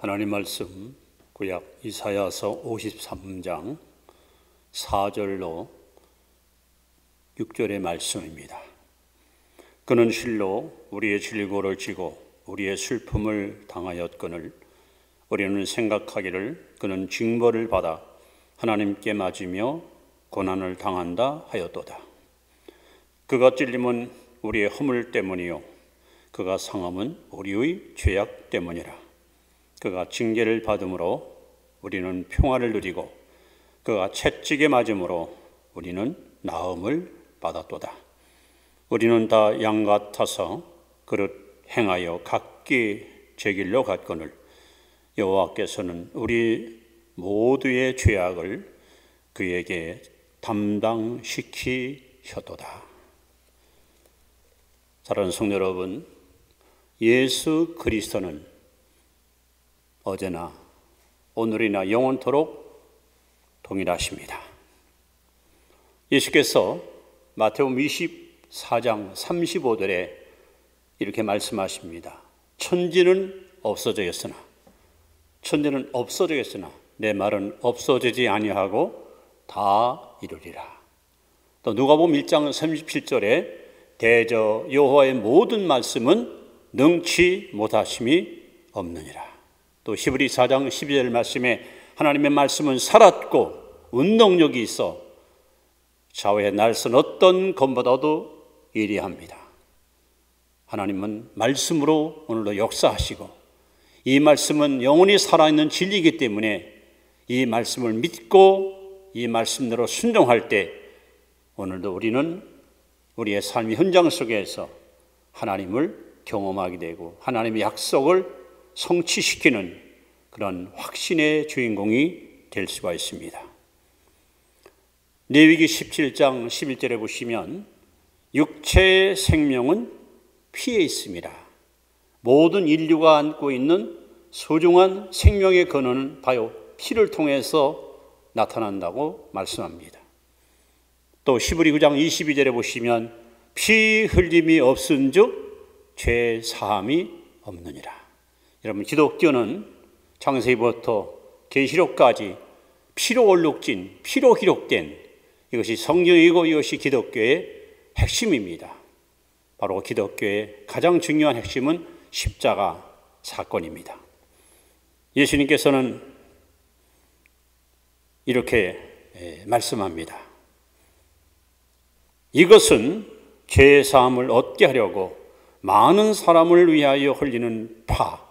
하나님 말씀 구약 이사야서 53장 4절로 6절의 말씀입니다. 그는 실로 우리의 질고를 지고 우리의 슬픔을 당하였거늘 우리는 생각하기를 그는 징벌을 받아 하나님께 맞으며 고난을 당한다 하였도다. 그가 찔림은 우리의 허물 때문이요 그가 상함은 우리의 죄악 때문이라. 그가 징계를 받음으로 우리는 평화를 누리고 그가 채찍에 맞음으로 우리는 나음을 받았도다. 우리는 다 양 같아서 그릇 행하여 각기 제 길로 갔거늘 여호와께서는 우리 모두의 죄악을 그에게 담당시키셨도다. 사랑하는 성도 여러분, 예수 그리스도는 어제나 오늘이나 영원토록 동일하십니다. 예수께서 마태복음 24장 35절에 이렇게 말씀하십니다. 천지는 없어지겠으나 내 말은 없어지지 아니하고 다 이루리라. 또 누가복음 1장 37절에 대저 여호와의 모든 말씀은 능치 못하심이 없느니라. 또 히브리 4장 12절 말씀에 하나님의 말씀은 살았고 운동력이 있어 좌우의 날선 어떤 검보다도 예리합니다. 하나님은 말씀으로 오늘도 역사하시고 이 말씀은 영원히 살아있는 진리이기 때문에 이 말씀을 믿고 이 말씀대로 순종할 때 오늘도 우리는 우리의 삶의 현장 속에서 하나님을 경험하게 되고 하나님의 약속을 성취시키는 그런 확신의 주인공이 될 수가 있습니다. 레위기 17장 11절에 보시면 육체의 생명은 피에 있습니다. 모든 인류가 안고 있는 소중한 생명의 근원은 바로 피를 통해서 나타난다고 말씀합니다. 또 히브리 9장 22절에 보시면 피 흘림이 없은즉 죄 사함이 없느니라. 여러분, 기독교는 창세기부터 계시록까지 피로 얼룩진, 피로 기록된 이것이 성경이고 이것이 기독교의 핵심입니다. 바로 기독교의 가장 중요한 핵심은 십자가 사건입니다. 예수님께서는 이렇게 말씀합니다. 이것은 죄 사함을 얻게 하려고 많은 사람을 위하여 흘리는 바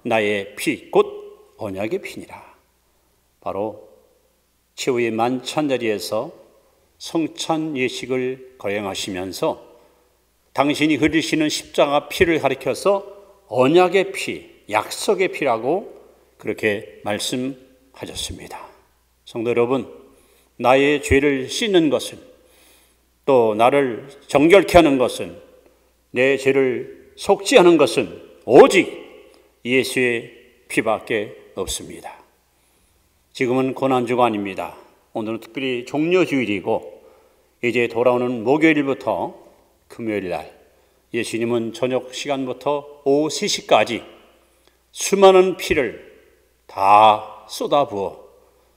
나의 피 곧 언약의 피니라. 바로 최후의 만찬 자리에서 성찬 예식을 거행하시면서 당신이 흘리시는 십자가 피를 가리켜서 언약의 피, 약속의 피라고 그렇게 말씀하셨습니다. 성도 여러분, 나의 죄를 씻는 것은 또 나를 정결케 하는 것은 내 죄를 속죄하는 것은 오직 예수의 피밖에 없습니다. 지금은 고난주간입니다. 오늘은 특별히 종려주일이고 이제 돌아오는 목요일부터 금요일 날 예수님은 저녁 시간부터 오후 3시까지 수많은 피를 다 쏟아부어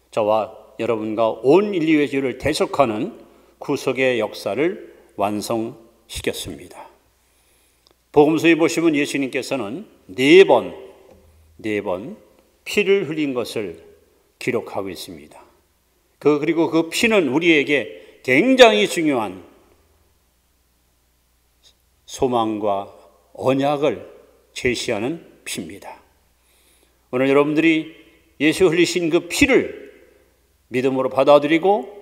저와 여러분과 온 인류의 죄를 대속하는 구속의 역사를 완성시켰습니다. 복음서에 보시면 예수님께서는 네 번 피를 흘린 것을 기록하고 있습니다. 그리고 그 피는 우리에게 굉장히 중요한 소망과 언약을 제시하는 피입니다. 오늘 여러분들이 예수 흘리신 그 피를 믿음으로 받아들이고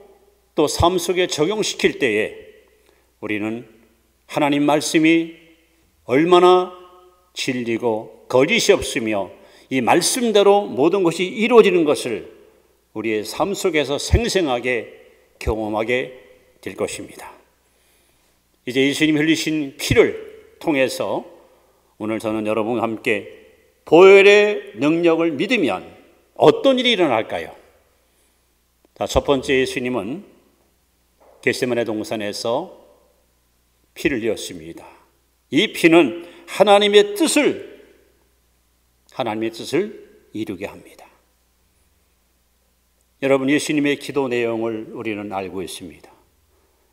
또 삶 속에 적용시킬 때에 우리는 하나님 말씀이 얼마나 진리고 거짓이 없으며 이 말씀대로 모든 것이 이루어지는 것을 우리의 삶 속에서 생생하게 경험하게 될 것입니다. 이제 예수님이 흘리신 피를 통해서 오늘 저는 여러분과 함께 보혈의 능력을 믿으면 어떤 일이 일어날까요? 첫 번째, 예수님은 겟세마네 동산에서 피를 흘렸습니다. 이 피는 하나님의 뜻을 하나님의 뜻을 이루게 합니다. 여러분, 예수님의 기도 내용을 우리는 알고 있습니다.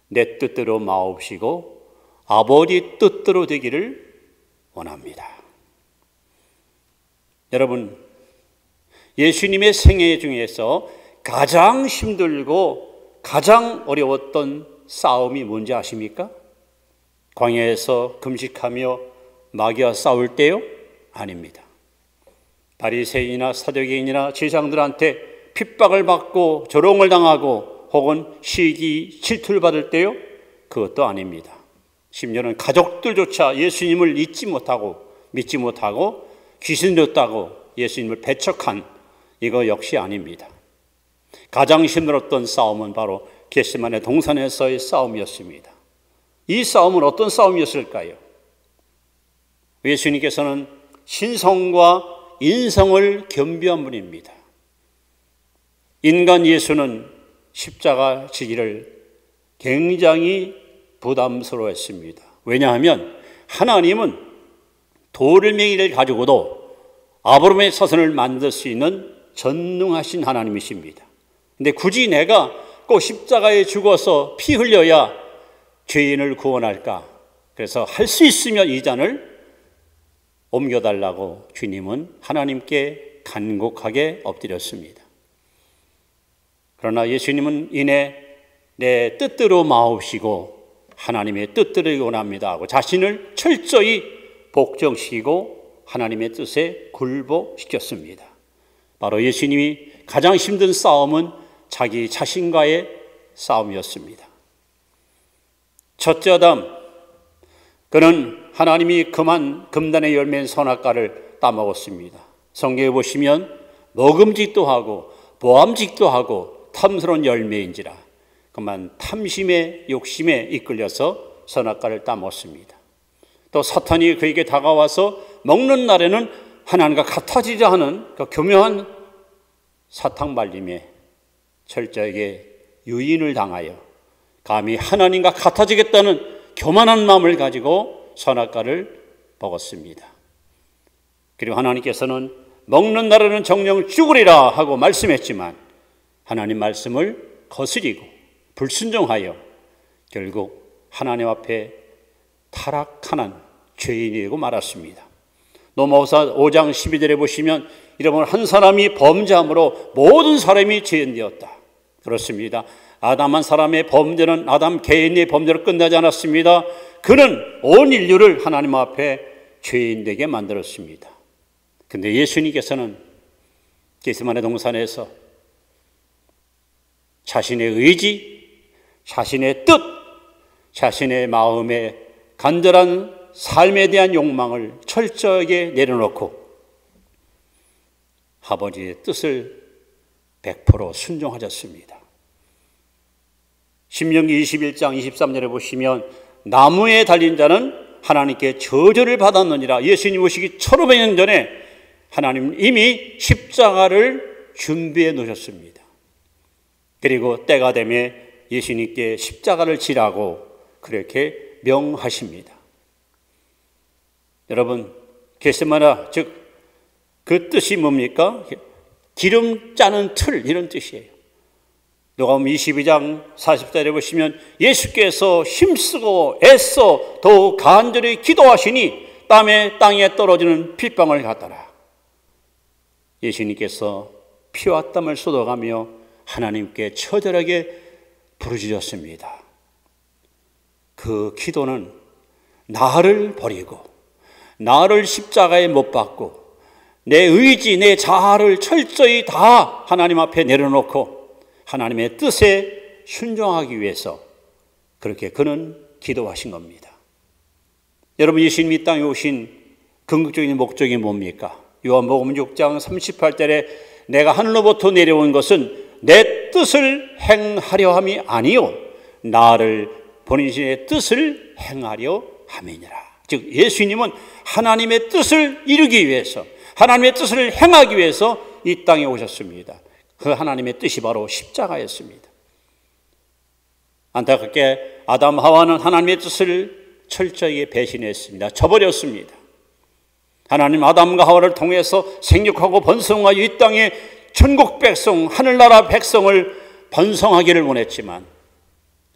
내 뜻대로 마옵시고 아버지 뜻대로 되기를 원합니다. 여러분, 예수님의 생애 중에서 가장 힘들고 가장 어려웠던 싸움이 뭔지 아십니까? 광야에서 금식하며 마귀와 싸울 때요? 아닙니다. 바리새인이나 사두개인이나 제사장들한테 핍박을 받고 조롱을 당하고 혹은 시기 질투를 받을 때요? 그것도 아닙니다. 심지어는 가족들조차 예수님을 믿지 못하고 귀신 들었다고 예수님을 배척한 이거 역시 아닙니다. 가장 힘들었던 싸움은 바로 겟세마네 동산에서의 싸움이었습니다. 이 싸움은 어떤 싸움이었을까요? 예수님께서는 신성과 인성을 겸비한 분입니다. 인간 예수는 십자가 지기를 굉장히 부담스러워했습니다. 왜냐하면 하나님은 돌멩이를 가지고도 아브라함의 사선을 만들 수 있는 전능하신 하나님이십니다. 근데 굳이 내가 꼭 십자가에 죽어서 피 흘려야 죄인을 구원할까? 그래서 할 수 있으면 이 잔을 옮겨달라고 주님은 하나님께 간곡하게 엎드렸습니다. 그러나 예수님은 이내 내 뜻대로 마옵시고 하나님의 뜻대로 원합니다 하고 자신을 철저히 복종시키고 하나님의 뜻에 굴복시켰습니다. 바로 예수님이 가장 힘든 싸움은 자기 자신과의 싸움이었습니다. 첫째 아담, 그는 하나님이 금한 금단의 열매인 선악과를 따먹었습니다. 성경에 보시면 먹음직도 하고 보암직도 하고 탐스러운 열매인지라 그만 탐심의 욕심에 이끌려서 선악과를 따먹었습니다. 또 사탄이 그에게 다가와서 먹는 날에는 하나님과 같아지자 하는 그 교묘한 사탕 발림에 철저하게 유인을 당하여 감히 하나님과 같아지겠다는 교만한 마음을 가지고 선악과를 먹었습니다. 그리고 하나님께서는 먹는 날에는 정령 죽으리라 하고 말씀했지만 하나님 말씀을 거스리고 불순종하여 결국 하나님 앞에 타락하는 죄인이 되고 말았습니다. 로마서 5장 12절에 보시면 이러면 한 사람이 범죄함으로 모든 사람이 죄인 되었다. 그렇습니다. 아담 한 사람의 범죄는 아담 개인의 범죄로 끝나지 않았습니다. 그는 온 인류를 하나님 앞에 죄인 되게 만들었습니다. 근데 예수님께서는 겟세마네 동산에서 자신의 의지, 자신의 뜻, 자신의 마음의 간절한 삶에 대한 욕망을 철저하게 내려놓고 아버지의 뜻을 100% 순종하셨습니다. 신명기 21장 23절에 보시면 나무에 달린 자는 하나님께 저주를 받았느니라. 예수님 오시기 1500년 전에 하나님은 이미 십자가를 준비해 놓으셨습니다. 그리고 때가 되면 예수님께 십자가를 지라고 그렇게 명하십니다. 여러분, 겟세마네 즉 그 뜻이 뭡니까? 기름 짜는 틀, 이런 뜻이에요. 누가복음 22장 40절에 보시면 예수께서 힘쓰고 애써 더욱 간절히 기도하시니 땀에 땅에 떨어지는 핏방울 같더라. 예수님께서 피와 땀을 쏟아가며 하나님께 처절하게 부르짖었습니다. 그 기도는 나를 버리고 나를 십자가에 못 박고 내 의지, 내 자아를 철저히 다 하나님 앞에 내려놓고 하나님의 뜻에 순종하기 위해서 그렇게 그는 기도하신 겁니다. 여러분, 예수님이 이 땅에 오신 궁극적인 목적이 뭡니까? 요한복음 6장 38절에 내가 하늘로부터 내려온 것은 내 뜻을 행하려 함이 아니요 나를 보내신 뜻을 행하려 함이니라. 즉 예수님은 하나님의 뜻을 이루기 위해서, 하나님의 뜻을 행하기 위해서 이 땅에 오셨습니다. 그 하나님의 뜻이 바로 십자가였습니다. 안타깝게 아담 하와는 하나님의 뜻을 철저히 배신했습니다. 저버렸습니다. 하나님 아담과 하와를 통해서 생육하고 번성하여 이 땅에 천국 백성, 하늘나라 백성을 번성하기를 원했지만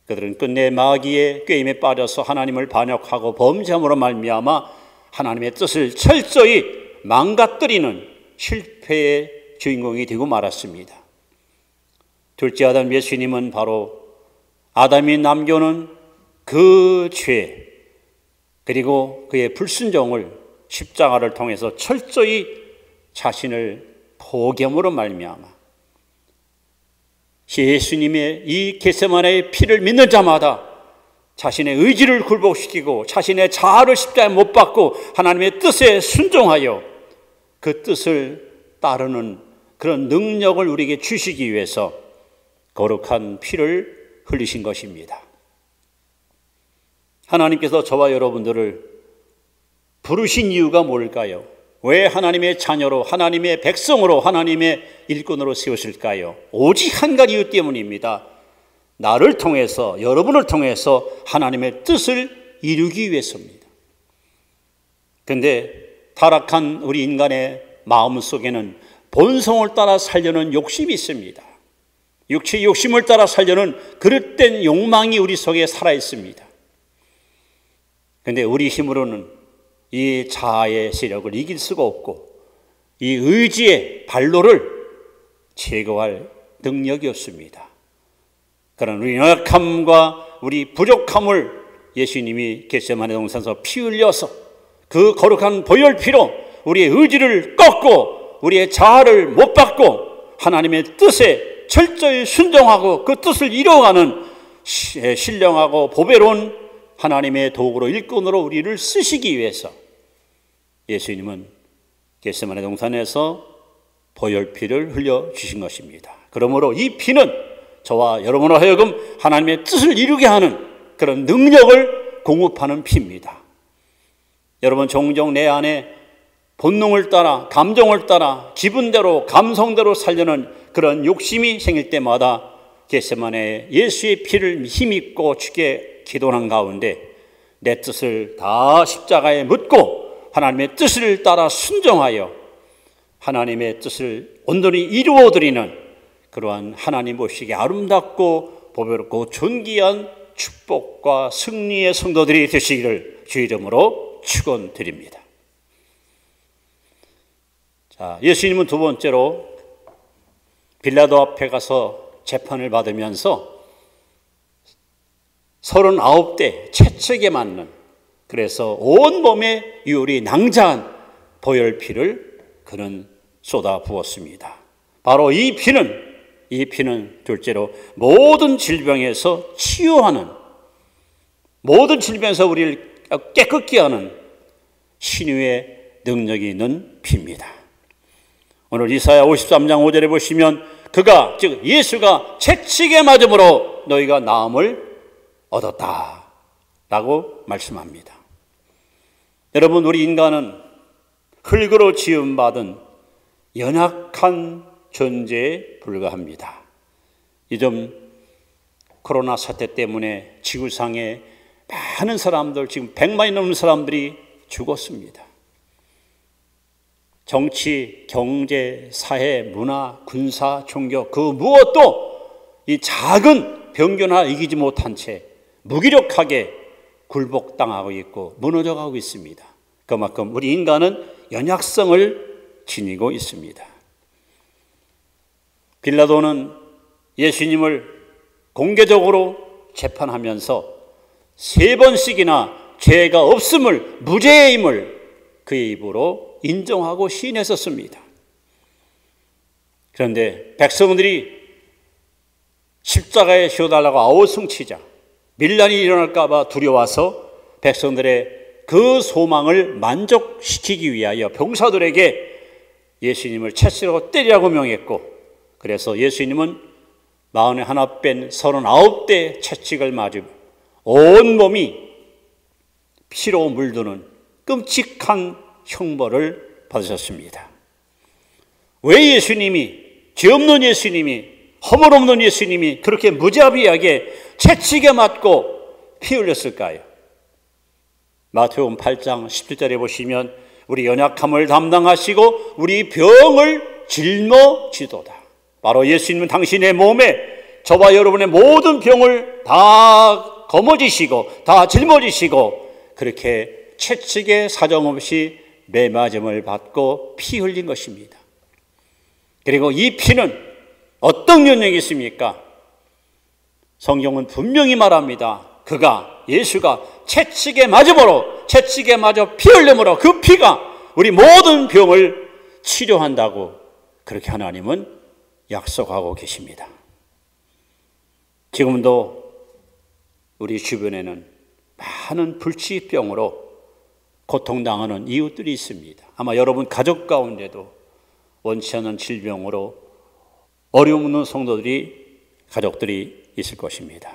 그들은 끝내 마귀의 꾀임에 빠져서 하나님을 반역하고 범죄함으로 말미암아 하나님의 뜻을 철저히 망가뜨리는 실패의 주인공이 되고 말았습니다. 둘째 아담 예수님은 바로 아담이 남겨놓은 그 죄 그리고 그의 불순종을 십자가를 통해서 철저히 자신을 포기함으로 말미암아 예수님의 이 겟세마네의 피를 믿는 자마다 자신의 의지를 굴복시키고 자신의 자아를 십자가에 못 박고 하나님의 뜻에 순종하여 그 뜻을 따르는 그런 능력을 우리에게 주시기 위해서 거룩한 피를 흘리신 것입니다. 하나님께서 저와 여러분들을 부르신 이유가 뭘까요? 왜 하나님의 자녀로, 하나님의 백성으로, 하나님의 일꾼으로 세우실까요? 오직 한 가지 이유 때문입니다. 나를 통해서, 여러분을 통해서 하나님의 뜻을 이루기 위해서입니다. 그런데 타락한 우리 인간의 마음 속에는 본성을 따라 살려는 욕심이 있습니다. 육체의 욕심을 따라 살려는 그릇된 욕망이 우리 속에 살아 있습니다. 그런데 우리 힘으로는 이 자아의 세력을 이길 수가 없고 이 의지의 발로를 제거할 능력이 없습니다. 그런 우리 연약함과 우리 부족함을 예수님이 겟세마네 동산에서 피 흘려서 그 거룩한 보혈피로 우리의 의지를 꺾고 우리의 자아를 못 받고 하나님의 뜻에 철저히 순종하고 그 뜻을 이루어가는 신령하고 보배로운 하나님의 도구로 일꾼으로 우리를 쓰시기 위해서 예수님은 겟세마네 동산에서 보혈피를 흘려주신 것입니다. 그러므로 이 피는 저와 여러분으로 하여금 하나님의 뜻을 이루게 하는 그런 능력을 공급하는 피입니다. 여러분 종종 내 안에 본능을 따라 감정을 따라 기분대로 감성대로 살려는 그런 욕심이 생길 때마다 겟세마네 예수의 피를 힘입고 주께 기도한 가운데 내 뜻을 다 십자가에 묻고 하나님의 뜻을 따라 순종하여 하나님의 뜻을 온전히 이루어드리는 그러한 하나님 보시기에 아름답고 보배롭고 존귀한 축복과 승리의 성도들이 되시기를 주 이름으로 축원드립니다. 자, 예수님은 두 번째로 빌라도 앞에 가서 재판을 받으면서 39대 채찍에 맞는 그래서 온몸에 유울이 낭자한 보혈피를 그는 쏟아 부었습니다. 바로 이 피는 둘째로 모든 질병에서 치유하는 모든 질병에서 우리를 깨끗게 하는 신유의 능력이 있는 피입니다. 오늘 이사야 53장 5절에 보시면 그가 즉 예수가 채찍에 맞음으로 너희가 나음을 얻었다 라고 말씀합니다. 여러분 우리 인간은 흙으로 지음받은 연약한 존재에 불과합니다. 요즘 코로나 사태 때문에 지구상에 많은 사람들 지금 100만이 넘는 사람들이 죽었습니다. 정치, 경제, 사회, 문화, 군사, 종교 그 무엇도 이 작은 병균 하나 이기지 못한 채 무기력하게 굴복당하고 있고 무너져가고 있습니다. 그만큼 우리 인간은 연약성을 지니고 있습니다. 빌라도는 예수님을 공개적으로 재판하면서 3번씩이나 죄가 없음을 무죄임을 그의 입으로 인정하고 시인했었습니다. 그런데 백성들이 십자가에 씌워달라고 아우성치자 밀란이 일어날까 봐 두려워서 백성들의 그 소망을 만족시키기 위하여 병사들에게 예수님을 채찍으로 때리라고 명했고 그래서 예수님은 41 뺀 39대 채찍을 맞으며 온몸이 피로 물드는 끔찍한 형벌을 받으셨습니다. 왜 예수님이 죄 없는 예수님이 허물 없는 예수님이 그렇게 무자비하게 채찍에 맞고 피 흘렸을까요? 마태복음 8장 17절에 보시면 우리 연약함을 담당하시고 우리 병을 짊어지도다. 바로 예수님은 당신의 몸에 저와 여러분의 모든 병을 다 거머쥐시고 다 짊어지시고 그렇게 채찍에 사정없이 매맞음을 받고 피 흘린 것입니다. 그리고 이 피는 어떤 영역이 있습니까? 성경은 분명히 말합니다. 예수가 채찍에 맞음으로, 채찍에 맞아 피 흘림으로 그 피가 우리 모든 병을 치료한다고 그렇게 하나님은 약속하고 계십니다. 지금도 우리 주변에는 많은 불치병으로 고통당하는 이웃들이 있습니다. 아마 여러분 가족 가운데도 원치 않는 질병으로 어려움없는 성도들이, 가족들이 있을 것입니다.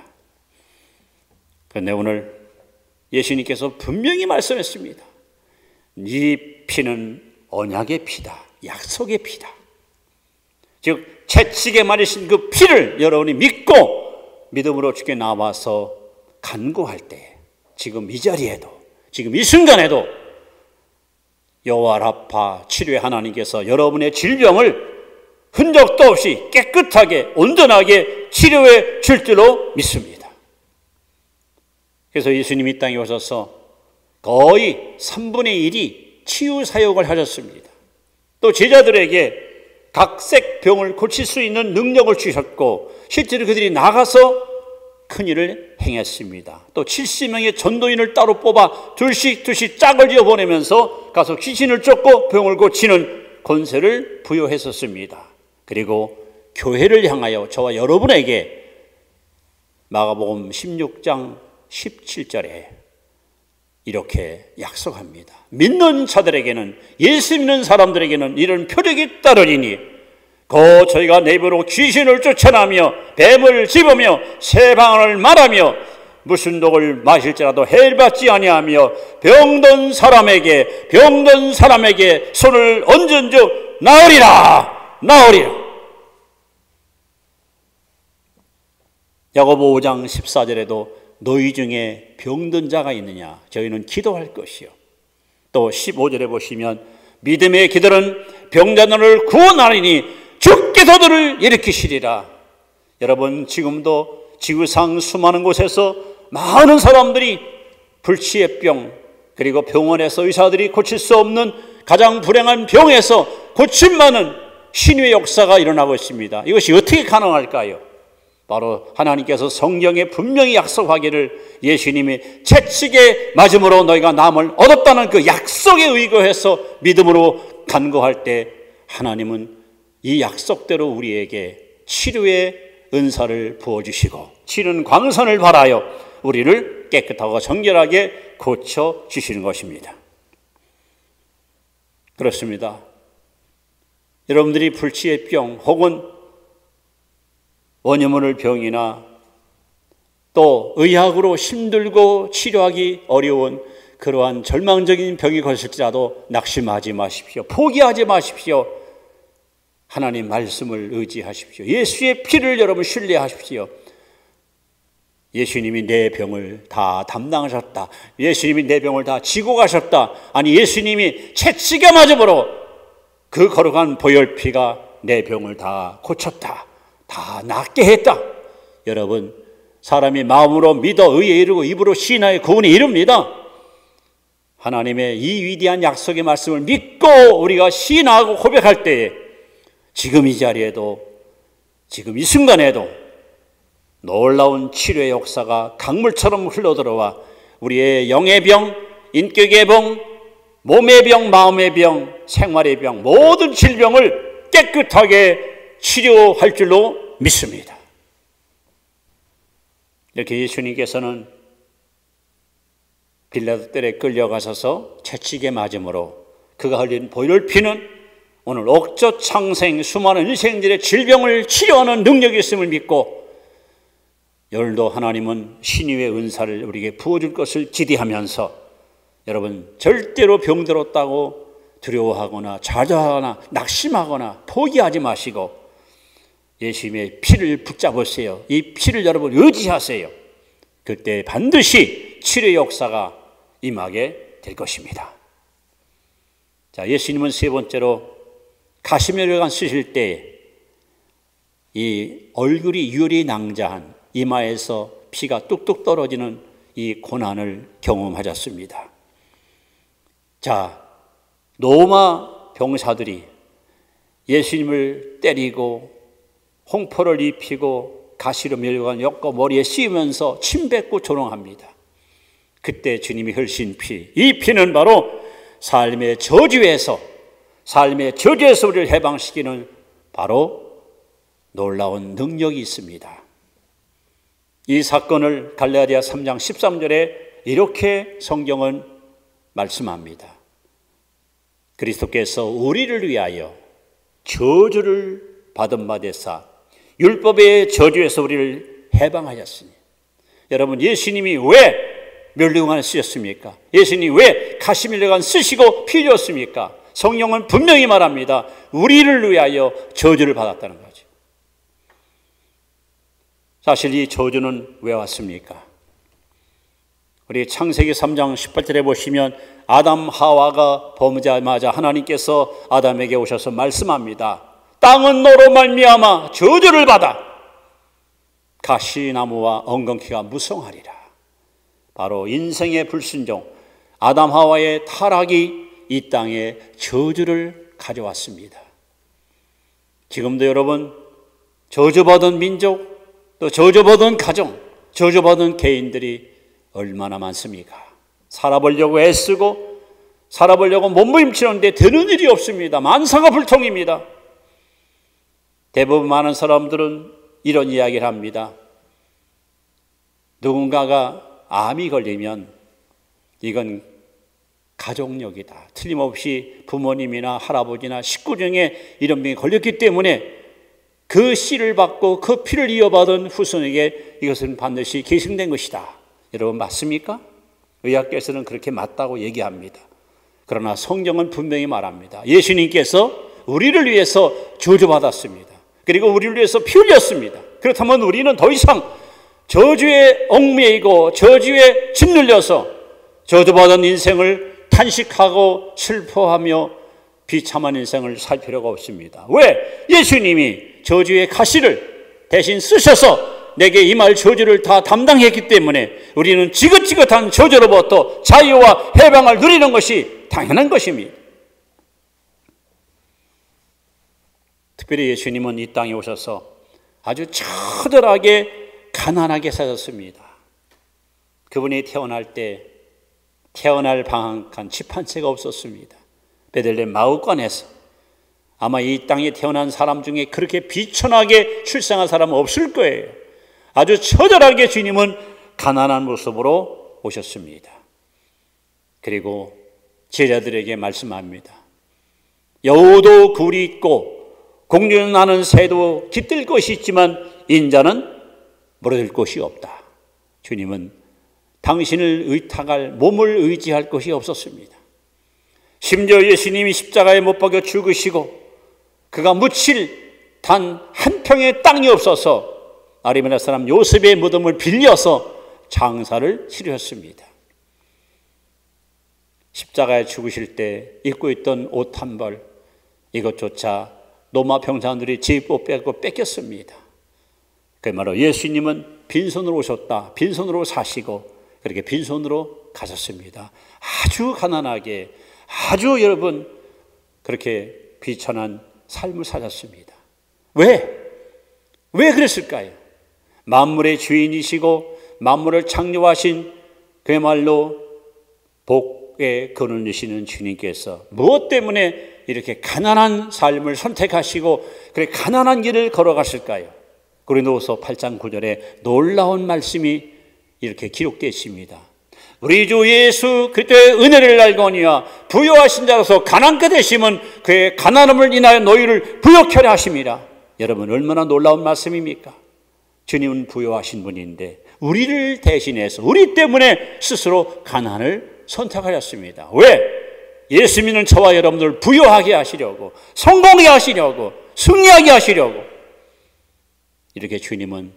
그런데 오늘 예수님께서 분명히 말씀했습니다. 네 피는 언약의 피다, 약속의 피다. 즉 채찍에 맞으신 그 피를 여러분이 믿고 믿음으로 주께 나와서 간구할 때, 지금 이 자리에도, 지금 이 순간에도 여호와 라파 치료의 하나님께서 여러분의 질병을 흔적도 없이 깨끗하게 온전하게 치료해 줄 줄로 믿습니다. 그래서 예수님이 이 땅에 오셔서 거의 3분의 1이 치유 사역을 하셨습니다. 또 제자들에게 각색 병을 고칠 수 있는 능력을 주셨고 실제로 그들이 나가서 큰 일을 행했습니다. 또 70명의 전도인을 따로 뽑아 둘씩 짝을 지어 보내면서 가서 귀신을 쫓고 병을 고치는 권세를 부여했었습니다. 그리고 교회를 향하여 저와 여러분에게 마가복음 16장 17절에 이렇게 약속합니다. 믿는 자들에게는, 예수 믿는 사람들에게는 이런 표적이 따르리니 곧 저희가 내 입으로 귀신을 쫓아내며 뱀을 집으며 새 방언을 말하며 무슨 독을 마실지라도 해를 받지 아니하며 병든 사람에게 손을 얹은즉 나으리라. 야고보 5장 14절에도 너희 중에 병든 자가 있느냐 저희는 기도할 것이요. 또 15절에 보시면 믿음의 기도는 병자들을 구원하리니 주께서 그들을 일으키시리라. 여러분 지금도 지구상 수많은 곳에서 많은 사람들이 불치의 병, 그리고 병원에서 의사들이 고칠 수 없는 가장 불행한 병에서 고침받는 신유의 역사가 일어나고 있습니다. 이것이 어떻게 가능할까요? 바로 하나님께서 성경에 분명히 약속하기를 예수님이 채찍에 맞음으로 너희가 남을 얻었다는 그 약속에 의거해서 믿음으로 간구할 때 하나님은 이 약속대로 우리에게 치료의 은사를 부어주시고 치는 광선을 발하여 우리를 깨끗하고 정결하게 고쳐주시는 것입니다. 그렇습니다. 여러분들이 불치의 병 혹은 원효모를 병이나 또 의학으로 힘들고 치료하기 어려운 그러한 절망적인 병이 걸릴지라도 낙심하지 마십시오. 포기하지 마십시오. 하나님 말씀을 의지하십시오. 예수의 피를 여러분 신뢰하십시오. 예수님이 내 병을 다 담당하셨다. 예수님이 내 병을 다 지고 가셨다. 아니 예수님이 채찍에 맞음으로 그 거룩한 보혈피가 내 병을 다 고쳤다. 다 낫게 했다. 여러분 사람이 마음으로 믿어 의에 이르고 입으로 신하여 구원에 이릅니다. 하나님의 이 위대한 약속의 말씀을 믿고 우리가 신하고 고백할 때에 지금 이 자리에도 지금 이 순간에도 놀라운 치료의 역사가 강물처럼 흘러들어와 우리의 영의 병, 인격의 병, 몸의 병, 마음의 병, 생활의 병, 모든 질병을 깨끗하게 치료할 줄로 믿습니다. 이렇게 예수님께서는 빌라도 뜰에 끌려가셔서 채찍에 맞음으로 그가 흘린 보혈피는 오늘 옥저창생 수많은 인생들의 질병을 치료하는 능력이 있음을 믿고 오늘도 하나님은 신유의 은사를 우리에게 부어줄 것을 기대하면서 여러분 절대로 병들었다고 두려워하거나 좌절하거나 낙심하거나 포기하지 마시고 예수님의 피를 붙잡으세요. 이 피를 여러분 의지하세요. 그때 반드시 치료의 역사가 임하게 될 것입니다. 자, 예수님은 세 번째로 가시면을 쓰실 때 이 얼굴이 유리 낭자한 이마에서 피가 뚝뚝 떨어지는 이 고난을 경험하셨습니다. 자, 로마 병사들이 예수님을 때리고 홍포를 입히고 가시로 밀고 엮어 머리에 씌우면서 침 뱉고 조롱합니다. 그때 주님이 흘리신 피, 이 피는 바로 삶의 저주에서 우리를 해방시키는 바로 놀라운 능력이 있습니다. 이 사건을 갈라디아 3장 13절에 이렇게 성경은 말씀합니다. 그리스도께서 우리를 위하여 저주를 받은 바 되사 율법의 저주에서 우리를 해방하셨으니. 여러분, 예수님이 왜 멸류관을 쓰셨습니까? 예수님이 왜 가시밀려관 쓰시고 피 흘렸습니까? 성경은 분명히 말합니다. 우리를 위하여 저주를 받았다는 거죠. 사실 이 저주는 왜 왔습니까? 우리 창세기 3장 18절에 보시면 아담 하와가 범죄하자마자 하나님께서 아담에게 오셔서 말씀합니다. 땅은 너로 말미암아 저주를 받아 가시나무와 엉겅퀴가 무성하리라. 바로 인생의 불순종, 아담 하와의 타락이 이 땅에 저주를 가져왔습니다. 지금도 여러분, 저주받은 민족, 또 저주받은 가정, 저주받은 개인들이 얼마나 많습니까? 살아보려고 애쓰고 살아보려고 몸부림치는데 되는 일이 없습니다. 만사가 불통입니다. 대부분 많은 사람들은 이런 이야기를 합니다. 누군가가 암이 걸리면 이건 가족력이다. 틀림없이 부모님이나 할아버지나 식구 중에 이런 병이 걸렸기 때문에 그 씨를 받고 그 피를 이어받은 후손에게 이것은 반드시 계승된 것이다. 여러분, 맞습니까? 의학계에서는 그렇게 맞다고 얘기합니다. 그러나 성경은 분명히 말합니다. 예수님께서 우리를 위해서 저주받았습니다. 그리고 우리를 위해서 피 흘렸습니다. 그렇다면 우리는 더 이상 저주에 얽매이고 저주에 짓눌려서 저주받은 인생을 탄식하고 슬퍼하며 비참한 인생을 살 필요가 없습니다. 왜? 예수님이 저주의 가시를 대신 쓰셔서 내게 이 말 저주를 다 담당했기 때문에 우리는 지긋지긋한 저주로부터 자유와 해방을 누리는 것이 당연한 것입니다. 특별히 예수님은 이 땅에 오셔서 아주 처절하게 가난하게 사셨습니다. 그분이 태어날 때 태어날 방학한 집 한 채가 없었습니다. 베들레헴 마을관에서 아마 이 땅에 태어난 사람 중에 그렇게 비천하게 출생한 사람은 없을 거예요. 아주 처절하게 주님은 가난한 모습으로 오셨습니다. 그리고 제자들에게 말씀합니다. 여우도 굴이 있고 공중에 나는 새도 깃들 것이 있지만 인자는 물어들 곳이 없다. 주님은 당신을 의탁할 몸을 의지할 것이 없었습니다. 심지어 예수님이 십자가에 못 박혀 죽으시고 그가 묻힐 단 한 평의 땅이 없어서 아리마다 사람 요셉의 무덤을 빌려서 장사를 치르셨습니다. 십자가에 죽으실 때 입고 있던 옷 한 벌, 이것조차 로마 병사들이 제입고 뺏겼습니다. 그 말로 예수님은 빈손으로 오셨다. 빈손으로 사시고 그렇게 빈손으로 가셨습니다. 아주 가난하게, 아주 여러분 그렇게 비천한 삶을 사셨습니다. 왜 그랬을까요? 만물의 주인이시고 만물을 창조하신 그야말로 복의 근원을 주시는 주님께서 무엇 때문에 이렇게 가난한 삶을 선택하시고 그렇게 가난한 길을 걸어갔을까요? 고린도후서 8장 9절에 놀라운 말씀이 이렇게 기록되어 있습니다. 우리 주 예수 그리스도의 은혜를 알거니와 부요하신 자로서 가난케 되심은 그의 가난함을 인하여 너희를 부요케 하려 하심이라. 여러분, 얼마나 놀라운 말씀입니까? 주님은 부요하신 분인데 우리를 대신해서 우리 때문에 스스로 가난을 선택하셨습니다. 왜? 예수 믿는 저와 여러분들 부요하게 하시려고, 성공하게 하시려고, 승리하게 하시려고. 이렇게 주님은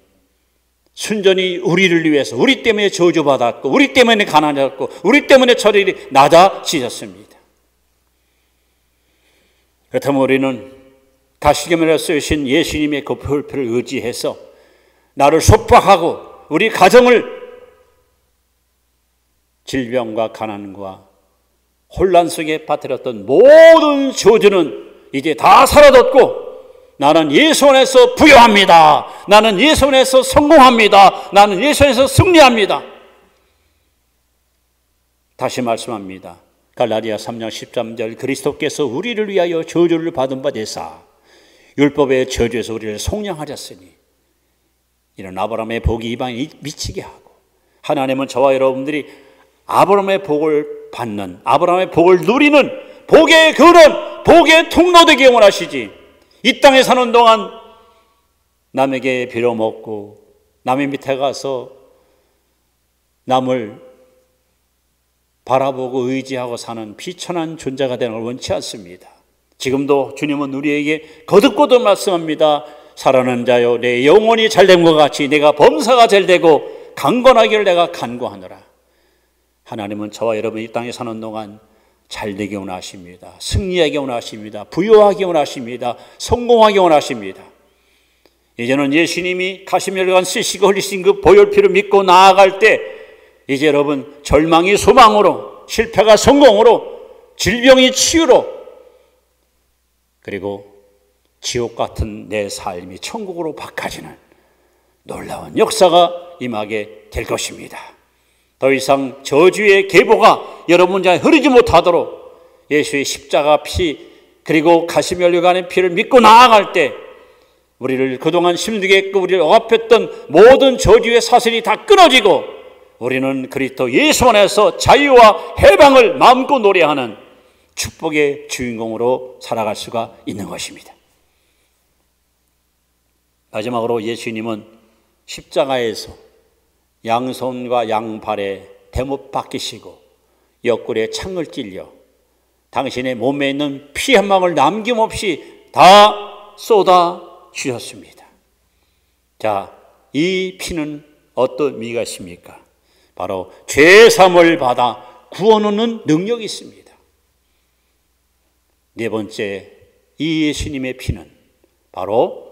순전히 우리를 위해서, 우리 때문에 저주받았고 우리 때문에 가난하셨고 우리 때문에 저들이 낮아지셨습니다. 그렇다면 우리는 다시금이라 쓰신 예수님의 그 보혈표를 의지해서 나를 속박하고 우리 가정을 질병과 가난과 혼란 속에 빠뜨렸던 모든 저주는 이제 다 사라졌고 나는 예수 안에서 부유합니다. 나는 예수 안에서 성공합니다. 나는 예수 안에서 승리합니다. 다시 말씀합니다. 갈라디아 3장 13절 그리스도께서 우리를 위하여 저주를 받은 바 되사 율법의 저주에서 우리를 속량하셨으니 이런 아브라함의 복이 이방에 미치게 하고 하나님은 저와 여러분들이 아브라함의 복을 받는 아브라함의 복을 누리는 복의 근원, 복의 통로 되게 원하시지 이 땅에 사는 동안 남에게 빌어먹고 남의 밑에 가서 남을 바라보고 의지하고 사는 비천한 존재가 되는 걸 원치 않습니다. 지금도 주님은 우리에게 거듭거듭 말씀합니다. 살아난 자여 내 영혼이 잘된 것 같이 내가 범사가 잘되고 강건하기를 내가 간구하노라. 하나님은 저와 여러분이 이 땅에 사는 동안 잘되기 원하십니다. 승리하기 원하십니다. 부유하기 원하십니다. 성공하기 원하십니다. 이제는 예수님이 가시면간 쓰시고 흘리신 그 보혈피를 믿고 나아갈 때 이제 여러분 절망이 소망으로 실패가 성공으로 질병이 치유로 그리고 지옥 같은 내 삶이 천국으로 바꿔지는 놀라운 역사가 임하게 될 것입니다. 더 이상 저주의 계보가 여러분 자에 흐르지 못하도록 예수의 십자가 피 그리고 가시면류관의 피를 믿고 나아갈 때 우리를 그동안 힘들게 했고 우리를 억압했던 모든 저주의 사슬이 다 끊어지고 우리는 그리스도 예수 안에서 자유와 해방을 마음껏 노래하는 축복의 주인공으로 살아갈 수가 있는 것입니다. 마지막으로 예수님은 십자가에서 양손과 양발에 대못 박히시고 옆구리에 창을 찔려 당신의 몸에 있는 피 한 방울 남김없이 다 쏟아 주셨습니다. 자, 이 피는 어떤 의미가 있습니까? 바로 죄사함을 받아 구원하는 능력이 있습니다. 네 번째, 이 예수님의 피는 바로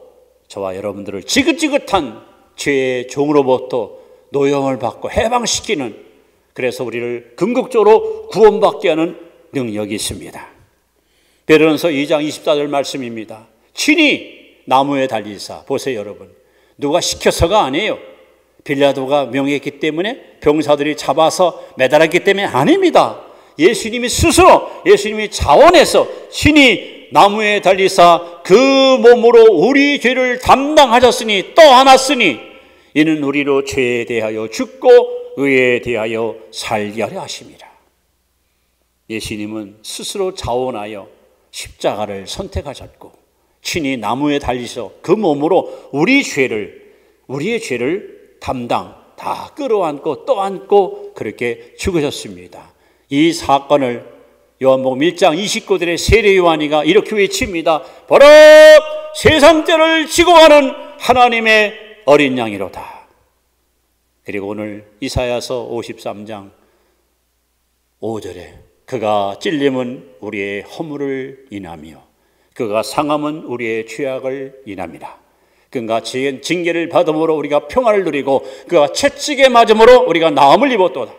저와 여러분들을 지긋지긋한 죄의 종으로부터 노염을 받고 해방시키는 그래서 우리를 궁극적으로 구원받게 하는 능력이 있습니다. 베드로전서 2장 24절 말씀입니다. 친히 나무에 달리사 보세요 여러분. 누가 시켜서가 아니에요. 빌라도가 명했기 때문에 병사들이 잡아서 매달았기 때문에 아닙니다. 예수님이 스스로 예수님이 자원해서 친히 나무에 달리사 그 몸으로 우리 죄를 담당하셨으니 떠안았으니 이는 우리로 죄에 대하여 죽고 의에 대하여 살게 하려 하심이라. 예수님은 스스로 자원하여 십자가를 선택하셨고 친히 나무에 달리셔 그 몸으로 우리의 죄를 담당 다 끌어안고 떠안고 그렇게 죽으셨습니다. 이 사건을 요한복음 1장 29절에 세례 요한이가 이렇게 외칩니다. 보라 세상 죄를 지고 가는 하나님의 어린 양이로다. 그리고 오늘 이사야서 53장 5절에 그가 찔림은 우리의 허물을 인하며 그가 상함은 우리의 죄악을 인함이라. 그가 징계를 받음으로 우리가 평안을 누리고 그가 채찍에 맞음으로 우리가 나음을 입었도다.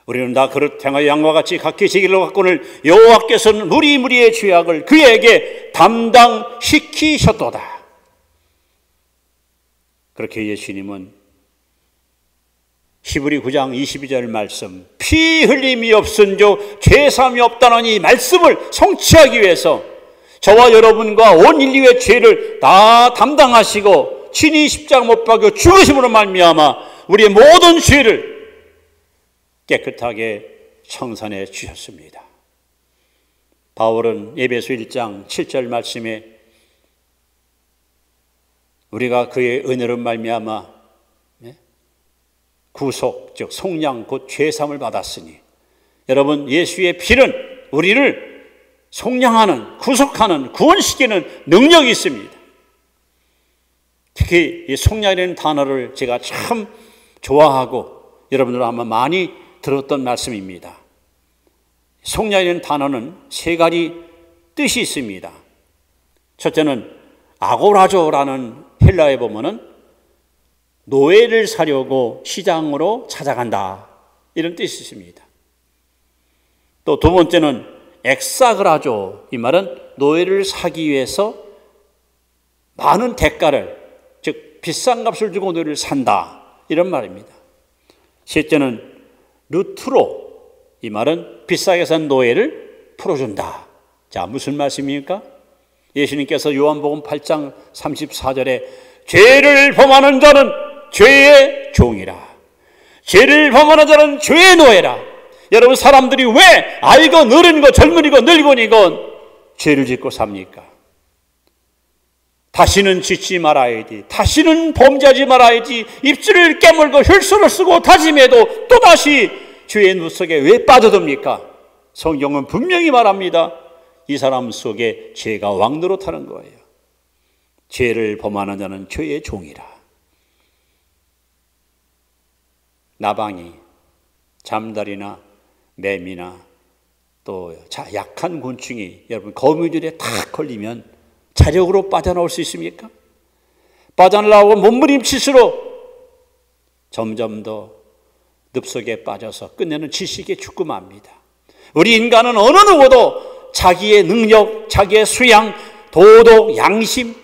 우리는 다 그릇 향하여 양과 같이 각기 지기를 갖고는 여호와께서는 무리의 죄악을 그에게 담당시키셨도다. 그렇게 예수님은 히브리 9장 22절 말씀 피 흘림이 없은즉 죄사함이 없다는 이 말씀을 성취하기 위해서 저와 여러분과 온 인류의 죄를 다 담당하시고 친히 십자가 못 박혀 죽으심으로 말미암아 우리의 모든 죄를 깨끗하게 청산해 주셨습니다. 바울은 에베소 1장 7절 말씀에 우리가 그의 은혜로 말미암아 구속 즉 속량 곧 죄사함을 받았으니 여러분 예수의 피는 우리를 속량하는 구속하는 구원시키는 능력이 있습니다. 특히 이 속량이라는 단어를 제가 참 좋아하고 여러분들 아마 많이 들었던 말씀입니다. 속량이라는 단어는 세 가지 뜻이 있습니다. 첫째는 아고라조라는 헬라어에 보면은 노예를 사려고 시장으로 찾아간다, 이런 뜻이 있습니다. 또 두 번째는 엑사그라조, 이 말은 노예를 사기 위해서 많은 대가를, 즉 비싼 값을 주고 노예를 산다, 이런 말입니다. 셋째는 루트로, 이 말은 비싸게 산 노예를 풀어준다. 자, 무슨 말씀입니까? 예수님께서 요한복음 8장 34절에 죄를 범하는 자는 죄의 종이라, 죄를 범하는 자는 죄의 노예라. 여러분, 사람들이 왜 아이건 어른이건 젊은이건 늙은이건 죄를 짓고 삽니까? 다시는 짓지 말아야지, 다시는 범죄하지 말아야지 입술을 깨물고 혈서를 쓰고 다짐해도 또다시 죄의 누석에 왜 빠져듭니까? 성경은 분명히 말합니다. 이 사람 속에 죄가 왕노릇하는 거예요. 죄를 범하는 자는 죄의 종이라. 나방이, 잠자리나 매미나 또 약한 곤충이 여러분 거미줄에 탁 걸리면 자력으로 빠져나올 수 있습니까? 빠져나오고 몸부림칠수록 점점 더 늪속에 빠져서 끝내는 지식에 죽고 맙니다. 우리 인간은 어느 누구도 자기의 능력, 자기의 수양, 도덕, 양심,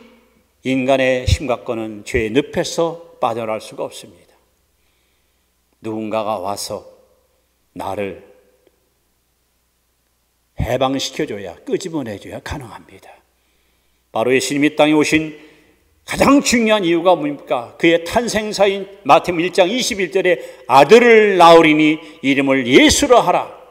인간의 심각권은 죄의 늪에서 빠져나올 수가 없습니다. 누군가가 와서 나를 해방시켜줘야, 끄집어내줘야 가능합니다. 바로 예수님이 땅에 오신 가장 중요한 이유가 뭡니까? 그의 탄생사인 마태복음 1장 21절에 아들을 낳으리니 이름을 예수라 하라.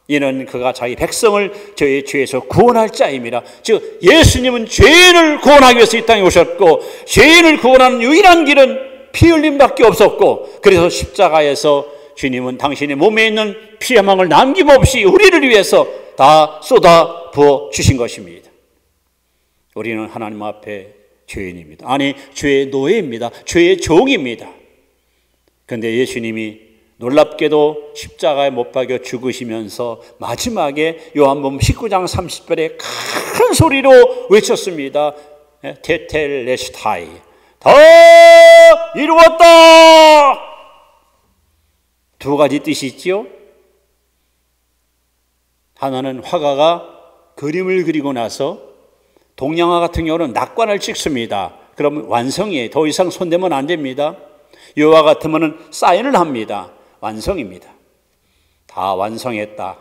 이는 그가 자기 백성을 저의 죄에서 구원할 자임이라. 즉 예수님은 죄인을 구원하기 위해서 이 땅에 오셨고, 죄인을 구원하는 유일한 길은 피 흘림밖에 없었고, 그래서 십자가에서 주님은 당신의 몸에 있는 피의 망을 남김없이 우리를 위해서 다 쏟아 부어 주신 것입니다. 우리는 하나님 앞에 죄인입니다. 아니, 죄의 노예입니다. 죄의 종입니다. 그런데 예수님이 놀랍게도 십자가에 못 박여 죽으시면서 마지막에 요한복음 19장 30절에 큰 소리로 외쳤습니다. 테텔레스타이, 다 이루었다. 두 가지 뜻이 있지요. 하나는 화가가 그림을 그리고 나서, 동양화 같은 경우는 낙관을 찍습니다. 그러면 완성이에요. 더 이상 손대면 안 됩니다. 요와 같으면 사인을 합니다. 완성입니다. 다 완성했다.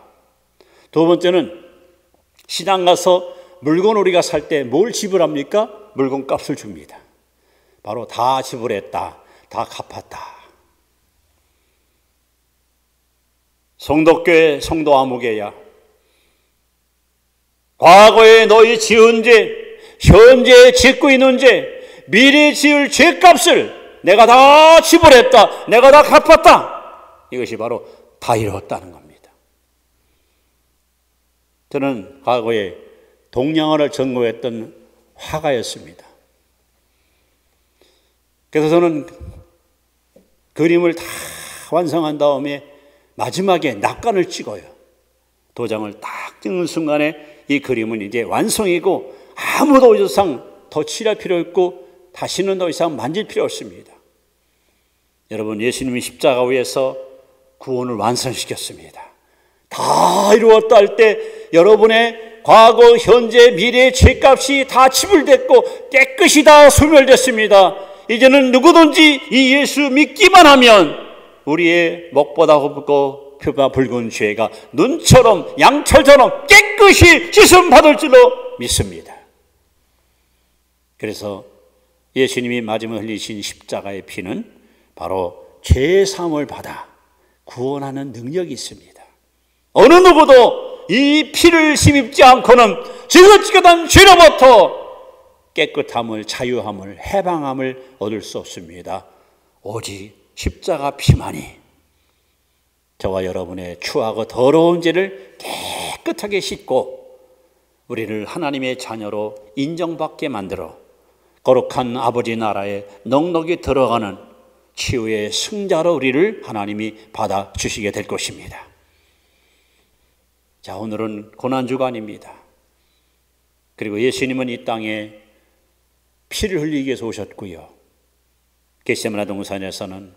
두 번째는 시장 가서 물건 우리가 살 때 뭘 지불합니까? 물건 값을 줍니다. 바로 다 지불했다, 다 갚았다. 성덕교회 성도 아무개야, 과거에 너희 지은 죄, 현재 짓고 있는 죄, 미래 지을 죄값을 내가 다 지불했다, 내가 다 갚았다. 이것이 바로 다 이루었다는 겁니다. 저는 과거에 동양화를 전공했던 화가였습니다. 그래서 저는 그림을 다 완성한 다음에 마지막에 낙관을 찍어요. 도장을 딱 찍는 순간에 이 그림은 이제 완성이고 아무도 더 이상 더 칠할 필요 없고 다시는 더 이상 만질 필요 없습니다. 여러분, 예수님이 십자가 위에서 구원을 완성시켰습니다. 다 이루었다 할 때 여러분의 과거, 현재, 미래의 죄값이 다 지불됐고 깨끗이 다 소멸됐습니다. 이제는 누구든지 이 예수 믿기만 하면 우리의 먹보다 곱고 표가 붉은 죄가 눈처럼 양철처럼 깨끗이 씻음 받을 줄로 믿습니다. 그래서 예수님이 마지막에 흘리신 십자가의 피는 바로 죄의 사함을 받아 구원하는 능력이 있습니다. 어느 누구도 이 피를 힘입지 않고는 지긋지긋한 죄로부터 깨끗함을, 자유함을, 해방함을 얻을 수 없습니다. 오직 십자가 피만이 저와 여러분의 추하고 더러운 죄를 깨끗하게 씻고 우리를 하나님의 자녀로 인정받게 만들어 거룩한 아버지 나라에 넉넉히 들어가는 치유의 승자로 우리를 하나님이 받아주시게 될 것입니다. 자, 오늘은 고난주간입니다. 그리고 예수님은 이 땅에 피를 흘리기 위해서 오셨고요. 겟세마네 동산에서는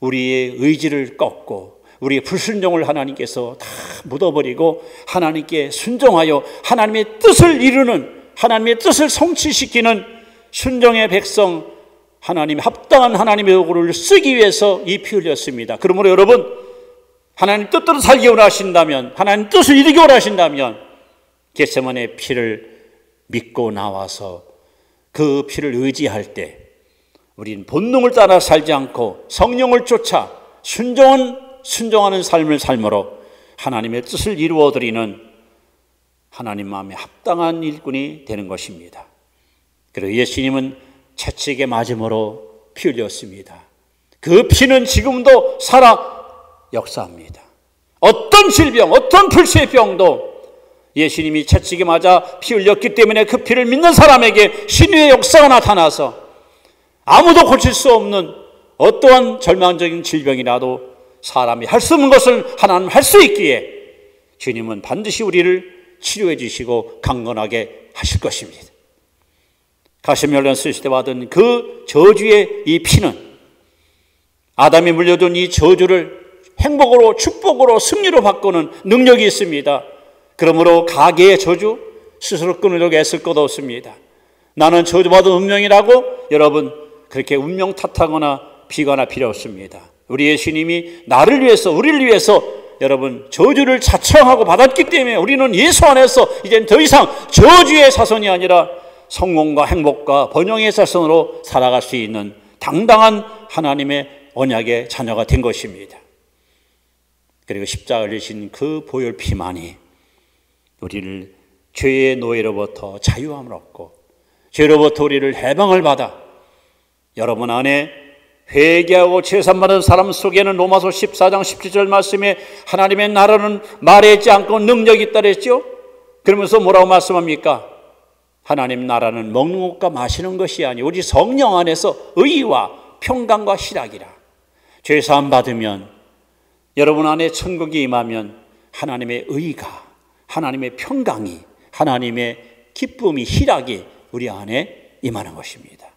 우리의 의지를 꺾고 우리의 불순종을 하나님께서 다 묻어버리고 하나님께 순종하여 하나님의 뜻을 이루는, 하나님의 뜻을 성취시키는 순종의 백성, 하나님 합당한 하나님의 도구를 쓰기 위해서 이 피 흘렸습니다. 그러므로 여러분, 하나님 뜻대로 살기 원하신다면, 하나님 뜻을 이루기 원하신다면 겟세마네 피를 믿고 나와서 그 피를 의지할 때 우리는 본능을 따라 살지 않고 성령을 쫓아 순종하는 삶을 삶으로 하나님의 뜻을 이루어드리는 하나님 마음에 합당한 일꾼이 되는 것입니다. 그리고 예수님은 채찍에 맞음으로 피 흘렸습니다. 그 피는 지금도 살아 역사합니다. 어떤 질병, 어떤 불치의 병도 예수님이 채찍에 맞아 피 흘렸기 때문에 그 피를 믿는 사람에게 신유의 역사가 나타나서 아무도 고칠 수 없는 어떠한 절망적인 질병이라도 사람이 할 수 없는 것을 하나님 할 수 있기에 주님은 반드시 우리를 치료해 주시고 강건하게 하실 것입니다. 가시멜론 쓰실 때 받은 그 저주의 이 피는 아담이 물려준 이 저주를 행복으로, 축복으로, 승리로 바꾸는 능력이 있습니다. 그러므로 가계의 저주 스스로 끊으려고 애쓸 것 없습니다. 나는 저주받은 운명이라고 여러분 그렇게 운명 탓하거나 비관할 필요 없습니다. 우리 예수님이 나를 위해서, 우리를 위해서 여러분 저주를 자청하고 받았기 때문에 우리는 예수 안에서 이제는 더 이상 저주의 자손이 아니라 성공과 행복과 번영의 자손으로 살아갈 수 있는 당당한 하나님의 언약의 자녀가 된 것입니다. 그리고 십자가를 지신 그 보혈 피만이 우리를 죄의 노예로부터 자유함을 얻고 죄로부터 우리를 해방을 받아 여러분 안에 회개하고 제산받은 사람 속에는 로마서 14장 17절 말씀에 하나님의 나라는 말했지 않고 능력이 있다 그랬죠. 그러면서 뭐라고 말씀합니까? 하나님 나라는 먹는 것과 마시는 것이 아니 오직 성령 안에서 의와 평강과 희락이라. 죄사함 받으면 여러분 안에 천국이 임하면 하나님의 의가, 하나님의 평강이, 하나님의 기쁨이, 희락이 우리 안에 임하는 것입니다.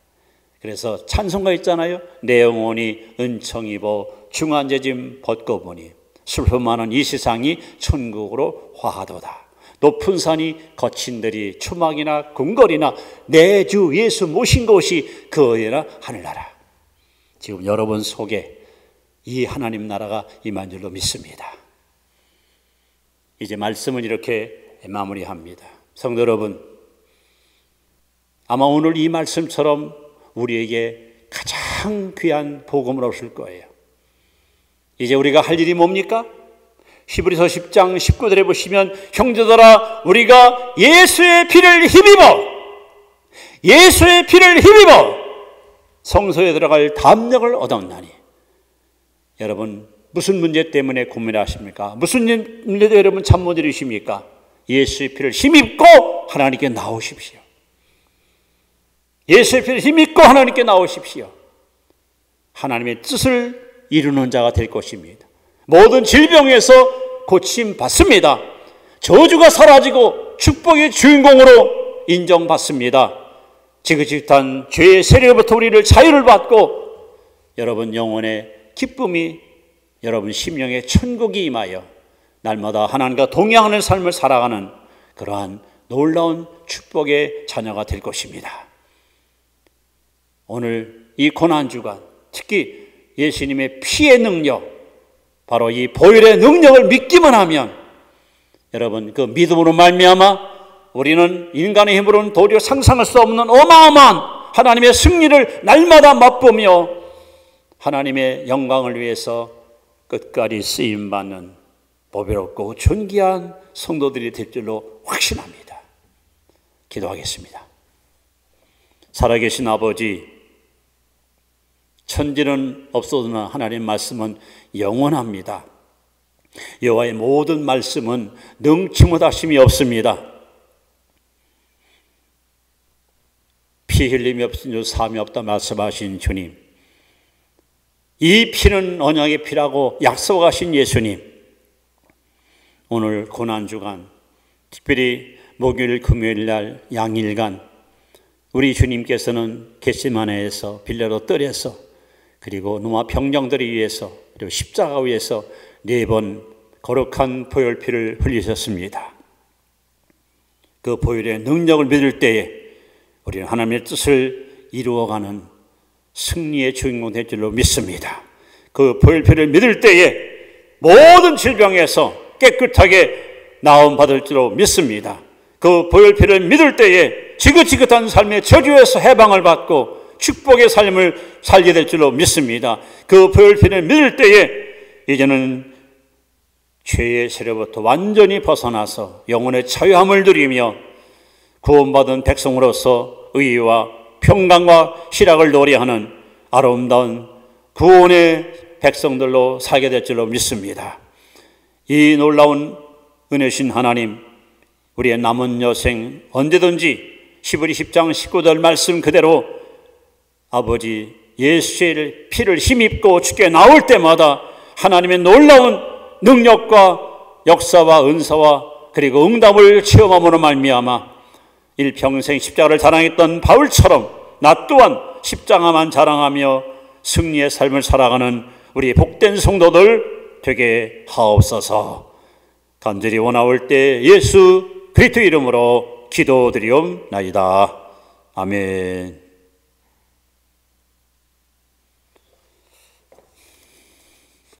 그래서 찬송가 있잖아요. 내 영혼이 은총 입어 중한죄짐 벗고 보니 슬픔 많은 이 세상이 천국으로 화하도다. 높은 산이 거친들이 추막이나 궁궐이나 내 주 예수 모신 곳이 그어이나 하늘나라. 지금 여러분 속에 이 하나님 나라가 임한 줄로 믿습니다. 이제 말씀은 이렇게 마무리합니다. 성도 여러분, 아마 오늘 이 말씀처럼 우리에게 가장 귀한 복음을 얻을 거예요. 이제 우리가 할 일이 뭡니까? 히브리서 10장 19절에 보시면 형제들아 우리가 예수의 피를 힘입어 성소에 들어갈 담력을 얻었나니. 여러분 무슨 문제 때문에 고민하십니까? 무슨 문제도 여러분 잠 못 이루십니까? 예수의 피를 힘입고 하나님께 나오십시오. 예수의 피를 힘입고 하나님께 나오십시오. 하나님의 뜻을 이루는 자가 될 것입니다. 모든 질병에서 고침 받습니다. 저주가 사라지고 축복의 주인공으로 인정받습니다. 지긋지긋한 죄의 세력부터 우리를 자유를 받고 여러분 영혼의 기쁨이, 여러분 심령의 천국이 임하여 날마다 하나님과 동행하는 삶을 살아가는 그러한 놀라운 축복의 자녀가 될 것입니다. 오늘 이 고난주간 특히 예수님의 피의 능력, 바로 이 보혈의 능력을 믿기만 하면 여러분 그 믿음으로 말미암아 우리는 인간의 힘으로는 도리어 상상할 수 없는 어마어마한 하나님의 승리를 날마다 맛보며 하나님의 영광을 위해서 끝까지 쓰임받는 보배롭고 존귀한 성도들이 될 줄로 확신합니다. 기도하겠습니다. 살아계신 아버지, 천지는 없어도나 하나님의 말씀은 영원합니다. 여호와의 모든 말씀은 능치 못하심이 없습니다. 피 흘림이 없은 주 사함이 없다 말씀하신 주님, 이 피는 언약의 피라고 약속하신 예수님, 오늘 고난주간 특별히 목요일 금요일 날 양일간 우리 주님께서는 겟세마네에서 빌라로 뜰에서 그리고 로마 병정들을 위해서 그리고 십자가 위에서 4번 거룩한 보혈피를 흘리셨습니다. 그 보혈의 능력을 믿을 때에 우리는 하나님의 뜻을 이루어가는 승리의 주인공 될 줄로 믿습니다. 그 보혈피를 믿을 때에 모든 질병에서 깨끗하게 나음 받을 줄로 믿습니다. 그 보혈피를 믿을 때에 지긋지긋한 삶의 저주에서 해방을 받고 축복의 삶을 살게 될 줄로 믿습니다. 그 보혈피를 믿을 때에 이제는 죄의 세력부터 완전히 벗어나서 영혼의 자유함을 누리며 구원받은 백성으로서 의와 평강과 희락을 노래하는 아름다운 구원의 백성들로 살게 될 줄로 믿습니다. 이 놀라운 은혜신 하나님, 우리의 남은 여생 언제든지 히브리 10장 19절 말씀 그대로 아버지 예수의 피를 힘입고 주께 나올 때마다 하나님의 놀라운 능력과 역사와 은사와 그리고 응답을 체험함으로 말미암아 일평생 십자가를 자랑했던 바울처럼 나 또한 십자가만 자랑하며 승리의 삶을 살아가는 우리 복된 성도들 되게 하옵소서. 간절히 원하올 때 예수 그리스도 이름으로 기도드리옵나이다. 아멘.